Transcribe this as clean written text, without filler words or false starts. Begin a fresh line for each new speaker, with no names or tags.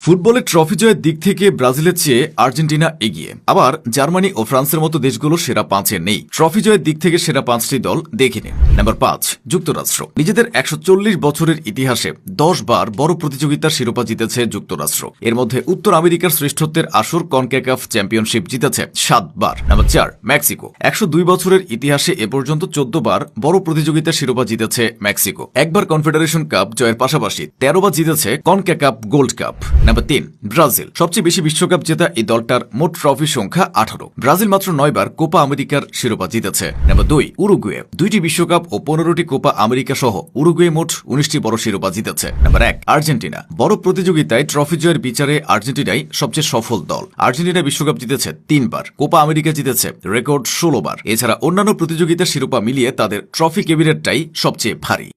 ফুটবলের ট্রফি জয়ের দিক থেকে ব্রাজিলের চেয়ে আর্জেন্টিনা এগিয়ে, আবার জার্মানি ও ফ্রান্সের মতো দেশগুলো সেরা পাঁচে নেই। ট্রফি জয়ের দিক থেকে সেরা পাঁচটি দল দেখে নিন। নাম্বার 5, যুক্তরাষ্ট্র। নিজেদের 140 বছরের ইতিহাসে 10 বার বড় প্রতিযোগিতার শিরোপা জিতেছে যুক্তরাষ্ট্র। এর মধ্যে উত্তর আমেরিকার শ্রেষ্ঠত্বের আসর কনক্যাকাফ চ্যাম্পিয়নশিপ জিতেছে 7 বার। Number 4, Mexico. 102 বছরের ইতিহাসে এ পর্যন্ত 14 বার বড় প্রতিযোগিতার শিরোপা জিতেছে মেক্সিকো। একবার কনফেডারেশন কাপ জয়ের পাশাপাশি 13 বার জিতেছে CONCACAF gold cup. Number 3, Brazil. সবচেয়ে বেশি বিশ্বকাপ জেতা এই দলটার মোট ট্রফি সংখ্যা 18। ব্রাজিল মাত্র 9 বার কোপা আমেরিকার শিরোপা জিতেছে। Number 2, Uruguay. 2টি বিশ্বকাপ ও 15টি কোপা আমেরিকা সহ উরুগুয়ে মোট 19টি বড় শিরোপা জিতেছে। Number 1, Argentina. বড় প্রতিযোগিতায় ট্রফি জয়ের বিচারে আর্জেন্টিনাই সবচেয়ে সফল দল। আর্জেন্টিনা বিশ্বকাপ জিতেছে 3 বার, কোপা আমেরিকা জিতেছে রেকর্ড 16 বার। এছাড়া অন্যান্য প্রতিযোগিতার শিরোপা মিলিয়ে তাদের ট্রফি ক্যাবিনেটটাই সবচেয়ে ভারী।